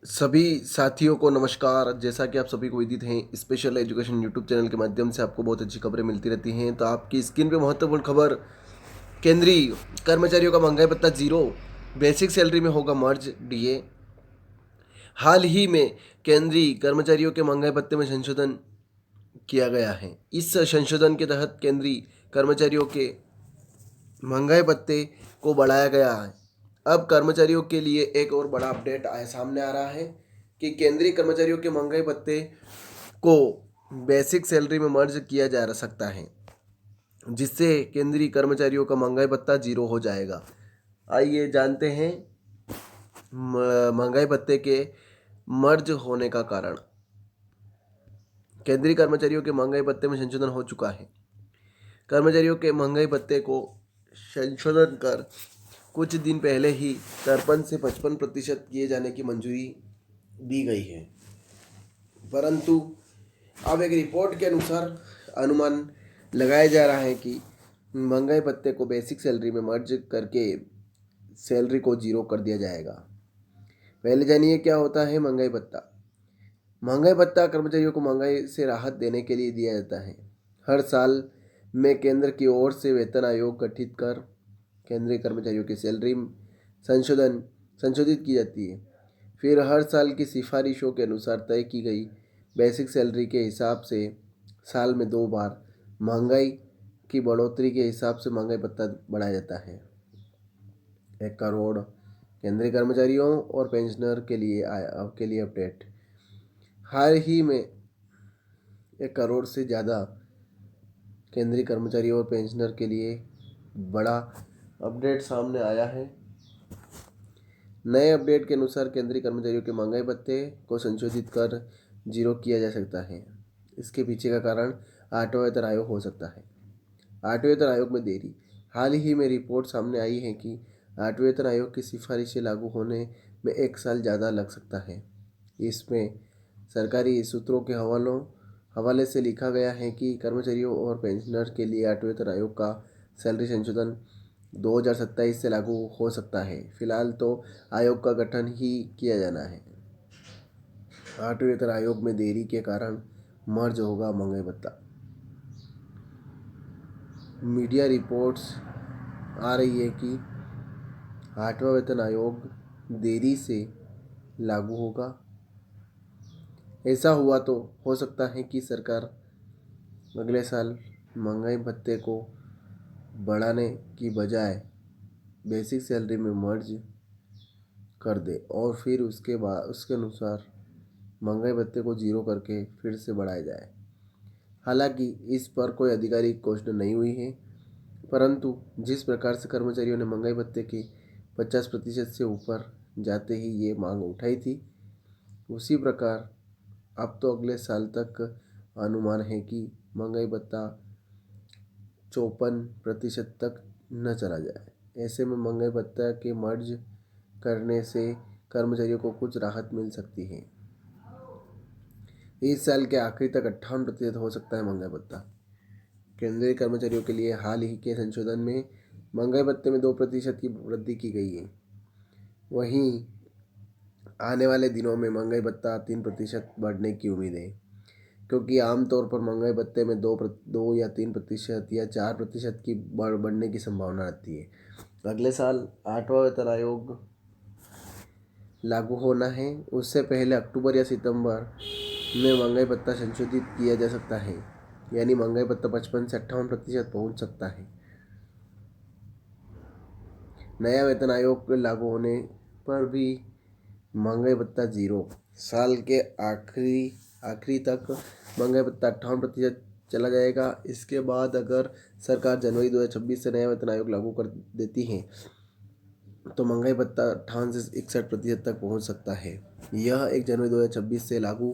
सभी साथियों को नमस्कार। जैसा कि आप सभी को विदित हैं, स्पेशल एजुकेशन यूट्यूब चैनल के माध्यम से आपको बहुत अच्छी खबरें मिलती रहती हैं। तो आपकी स्क्रीन पे महत्वपूर्ण खबर, केंद्रीय कर्मचारियों का महंगाई भत्ता जीरो, बेसिक सैलरी में होगा मर्ज डीए। हाल ही में केंद्रीय कर्मचारियों के महंगाई भत्ते में संशोधन किया गया है। इस संशोधन के तहत केंद्रीय कर्मचारियों के महंगाई भत्ते को बढ़ाया गया है। अब कर्मचारियों के लिए एक और बड़ा अपडेट सामने आ रहा है कि केंद्रीय कर्मचारियों के महंगाई भत्ते को बेसिक सैलरी में मर्ज किया जा सकता है, जिससे केंद्रीय कर्मचारियों का महंगाई भत्ता जीरो हो जाएगा। आइए जानते हैं महंगाई भत्ते के मर्ज होने का कारण। केंद्रीय कर्मचारियों के महंगाई भत्ते में संशोधन हो चुका है। कर्मचारियों के महंगाई भत्ते को संशोधन कर कुछ दिन पहले ही 53 से 55% किए जाने की मंजूरी दी गई है, परंतु अब एक रिपोर्ट के अनुसार अनुमान लगाया जा रहा है कि महंगाई भत्ते को बेसिक सैलरी में मर्ज करके सैलरी को जीरो कर दिया जाएगा। पहले जानिए क्या होता है महंगाई भत्ता। महंगाई भत्ता कर्मचारियों को महंगाई से राहत देने के लिए दिया जाता है। हर साल में केंद्र की ओर से वेतन आयोग गठित कर केंद्रीय कर्मचारियों की सैलरी संशोधित की जाती है। फिर हर साल की सिफारिशों के अनुसार तय की गई बेसिक सैलरी के हिसाब से साल में 2 बार महंगाई की बढ़ोतरी के हिसाब से महंगाई भत्ता बढ़ाया जाता है। 1 करोड़ केंद्रीय कर्मचारियों और पेंशनर के लिए अपडेट। हाल ही में 1 करोड़ से ज़्यादा केंद्रीय कर्मचारियों और पेंशनर के लिए बड़ा अपडेट सामने आया है। नए अपडेट के अनुसार केंद्रीय कर्मचारियों के महंगाई भत्ते को संशोधित कर जीरो किया जा सकता है। इसके पीछे का कारण 8वां वेतन आयोग हो सकता है। 8वें वेतन आयोग में देरी। हाल ही में रिपोर्ट सामने आई है कि 8वें वेतन आयोग की सिफारिशें लागू होने में 1 साल ज़्यादा लग सकता है। इसमें सरकारी सूत्रों के हवाले से लिखा गया है कि कर्मचारियों और पेंशनर के लिए 8वें वेतन आयोग का सैलरी संशोधन 2027 से लागू हो सकता है। फिलहाल तो आयोग का गठन ही किया जाना है। 8वें वेतन आयोग में देरी के कारण मर्ज होगा महंगाई भत्ता। मीडिया रिपोर्ट्स आ रही है कि 8वां वेतन आयोग देरी से लागू होगा। ऐसा हुआ तो हो सकता है कि सरकार अगले साल महंगाई भत्ते को बढ़ाने की बजाय बेसिक सैलरी में मर्ज कर दे और फिर उसके अनुसार महंगाई भत्ते को जीरो करके फिर से बढ़ाया जाए। हालांकि इस पर कोई आधिकारिक घोषणा नहीं हुई है, परंतु जिस प्रकार से कर्मचारियों ने महंगाई भत्ते के 50% से ऊपर जाते ही ये मांग उठाई थी, उसी प्रकार अब तो अगले साल तक अनुमान है कि महंगाई भत्ता 54% तक न चला जाए। ऐसे में महंगाई भत्ता के मर्ज करने से कर्मचारियों को कुछ राहत मिल सकती है। इस साल के आखिरी तक 58% हो सकता है महंगाई भत्ता। केंद्रीय कर्मचारियों के लिए हाल ही के संशोधन में महंगाई भत्ते में 2% की वृद्धि की गई है। वहीं आने वाले दिनों में महंगाई भत्ता 3% बढ़ने की उम्मीद है, क्योंकि आमतौर पर महंगाई भत्ते में 2 या 3% या 4% की बढ़ने की संभावना रहती है। अगले साल 8वां वेतन आयोग लागू होना है। उससे पहले अक्टूबर या सितंबर में महंगाई भत्ता संशोधित किया जा सकता है, यानी महंगाई भत्ता 55 से 58% पहुँच सकता है। नया वेतन आयोग लागू होने पर भी महंगाई भत्ता जीरो। साल के आखिरी तक महंगाई भत्ता 58% चला जाएगा। इसके बाद अगर सरकार जनवरी 2026 से नया वेतन आयोग लागू कर देती है तो महंगाई भत्ता 58 से 61% तक पहुंच सकता है। यह 1 जनवरी 2026 से लागू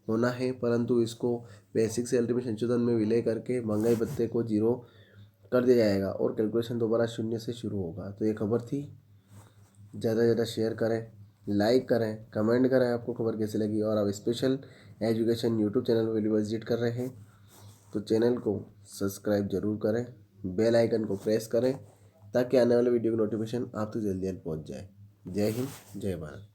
होना है, परंतु इसको बेसिक सैलरी में संशोधन में विलय करके महंगाई भत्ते को जीरो कर दिया जाएगा और कैलकुलेशन दोबारा 0 से शुरू होगा। तो ये खबर थी। ज़्यादा से ज़्यादा शेयर करें, लाइक करें, कमेंट करें आपको खबर कैसी लगी। और आप स्पेशल एजुकेशन यूट्यूब चैनल पर विजिट कर रहे हैं तो चैनल को सब्सक्राइब जरूर करें, बेल आइकन को प्रेस करें ताकि आने वाले वीडियो की नोटिफिकेशन आप तक जल्दी पहुंच जाए। जय हिंद, जय भारत।